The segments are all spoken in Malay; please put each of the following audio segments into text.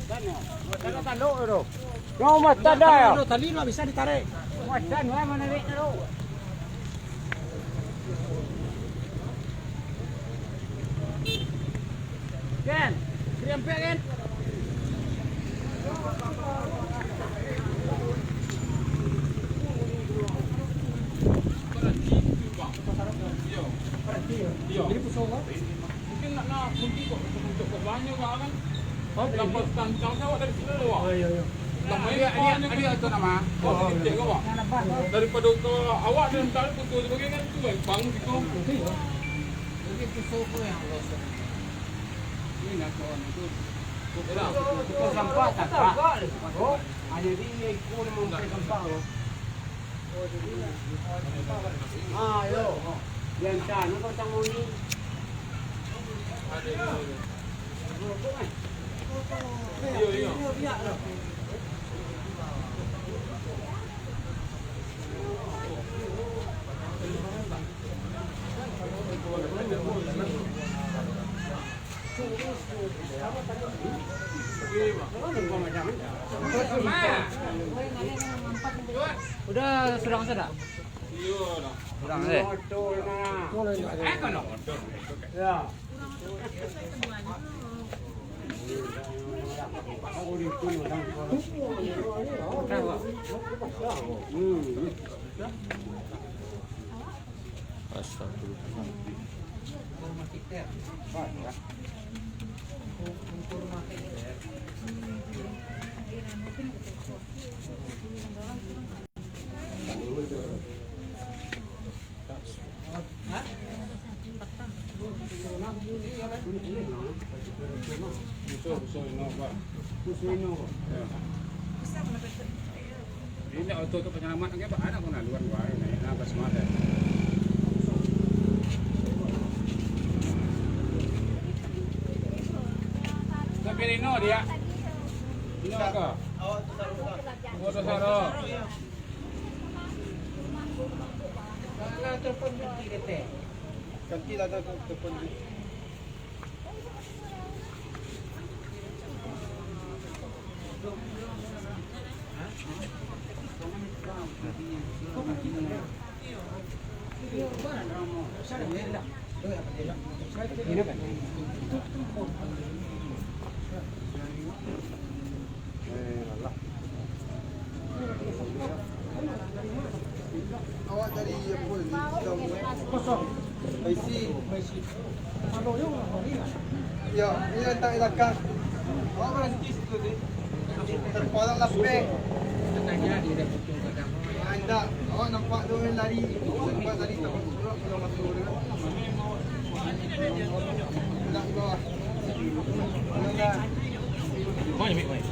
Tanda tanduk tu. Nomor tanda ya. Tali nggak bisa ditarik. Wajan mana narik tu. Ken, kriampek kan? Jadi pusau kau? Mungkin nak kunci kok untuk banyak kan. Oh, dapat tangkang awak dari sini loh. Oh iya. Dia itu nama. Oh, dia kau. Daripada ke awak dan tali putus sebagai kan itu bangun situ. Ini pusau tu yang rosak. Ini nak kawan itu. Itu sampah tak? Oh, hanya dia ikut mungkin sampah loh. Ah, yo. Yang sana kau tanggung ni. Iya. Udah surang sudah? Iya dah. Surang deh. Kalau motor. Ya. Ini untuk penyelamat kan Pak anak kena luar luar ini apa semata. Tapi Rino dia. Rino ke? Oh, tu Saro. Kalau telepon ganti kete. Ganti dah telepon. Ini kan. Awak dari apa ni? Kosong. Maisi. Kalau yang ni. Ya, ini letak ilakan. Awak berhenti situ ni. Terpalang lapik. Tanya dia dah potong kadang. Anda, awak nampak tu orang lari. Nampak tadi tak surat kalau masuk dia. Nak bawah. Mana mik mai?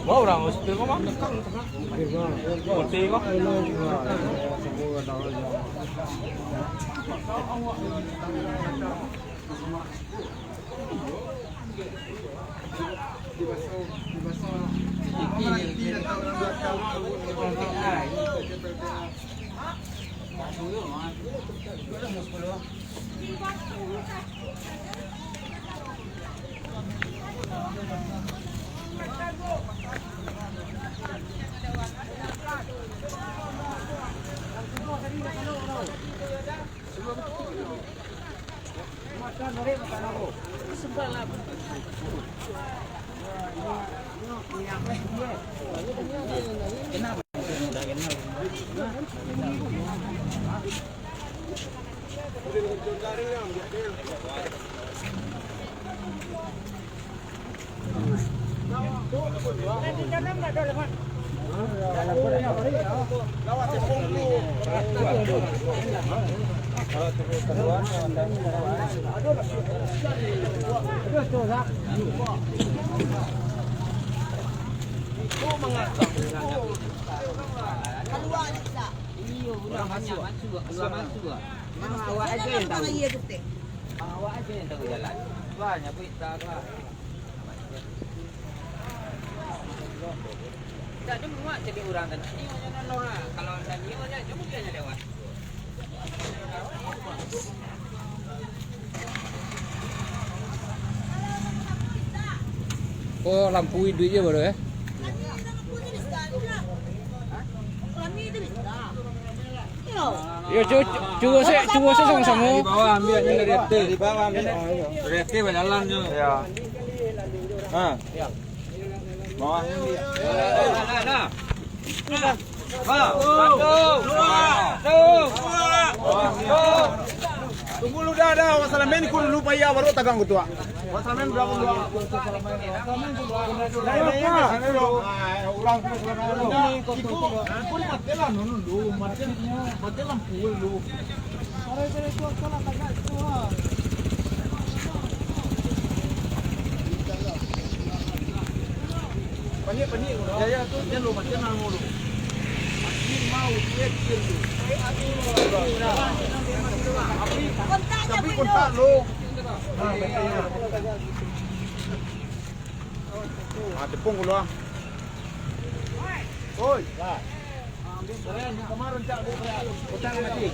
Wow, orang hospital kau mah? Hotel kau? Awak aja yang tahu. Awak aja yang tahu jalan. Banyak pun tak lah. Tak ada muat jadi orang dan ni macam nolong lah. Kalau dan ni macam cuma dia hanya lewat. Kok lampu itu aja baru ya? Yo coba saya sama-sama. Di bawah ambil aja dari RT. Di bawah ambil. Dari RT berjalan tuh. Ya. Ah. Bawah ambil. Nah. Tunggu lu dah. Masalah main ku lupa ya baru tagang ketua. Masalah main berapa dua? Ulang mati lampu lu. Panik. Ya tu dia lu mati nang lu. Mau cek dulu. Tapi kontak lu. Tepung lu ah. Oi. Kemarin cak lu utang mati.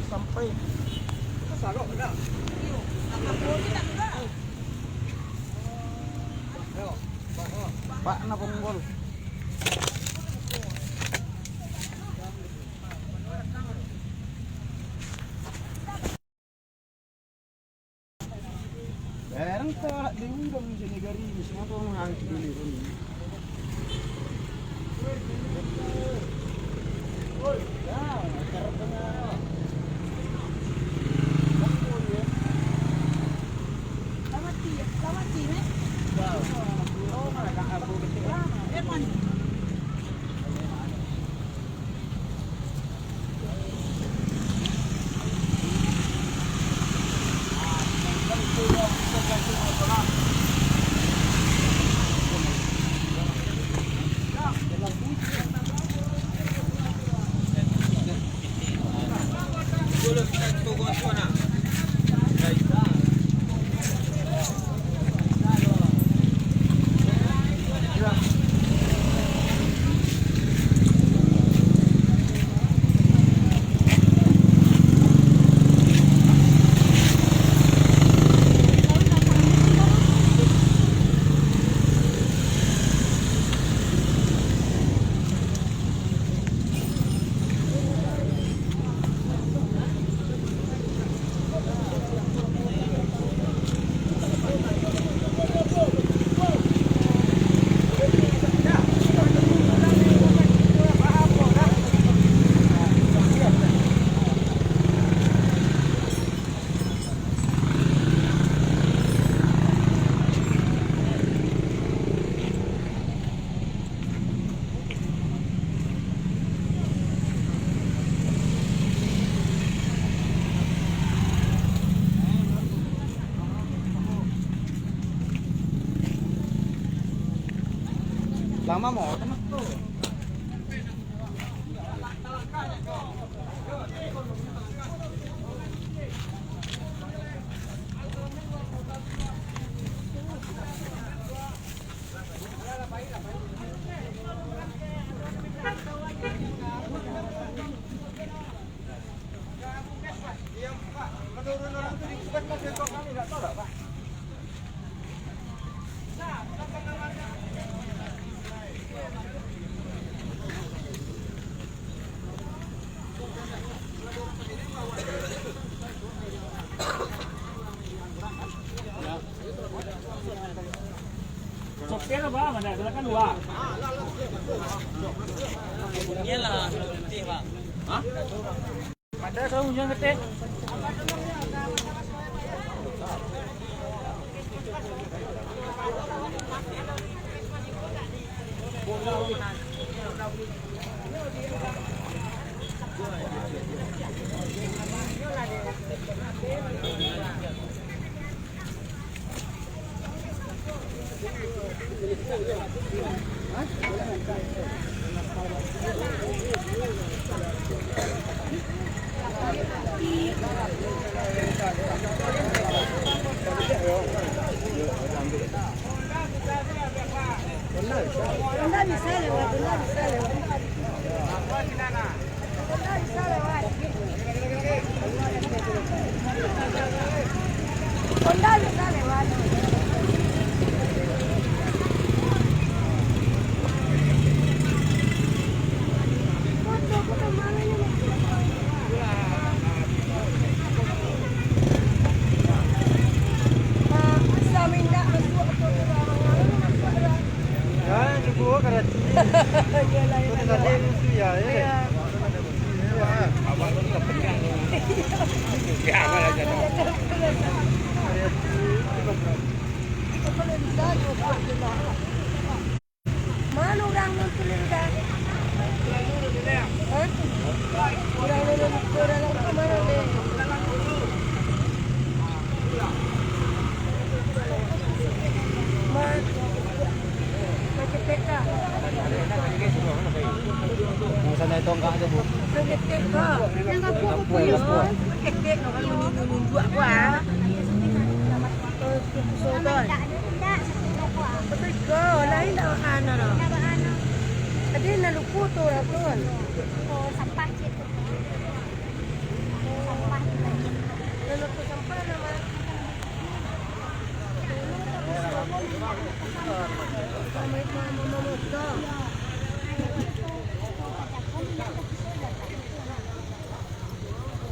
Sampai salok benar. Pak napa menggol? Barang tak diundang di negara ini semua orang angkat dulu ini. Oi, ya, caranya. Lama mau teman tuh. Menurun orang itu di mobil kami nggak tahu Pak. Sopir apa? Mana? Silakan dua. Iyalah, penting Pak. Hah? Ada tahu yang gede. Honda bisa lewat, Honda bisa lewat. Honda bisa lewat. Honda bisa lewat. Foto mana ni? Samin dah masuk foto orang. Ya, cukup Karachi. Kota tadi itu ya. Mana orang nonton dah? Orang nonton mana deh? Macam peta. Sana itong ka bu. Sakit ka. Yang aku punya. Sakit no kalau nunjuk aku ah. Sodan. Betul ke? Lain dah ana no. Tadi nak lupu tu lah tuan. Oh, sampah gitu. Sampah lagi. Nak tu sampah nama. Sama itu mama muda.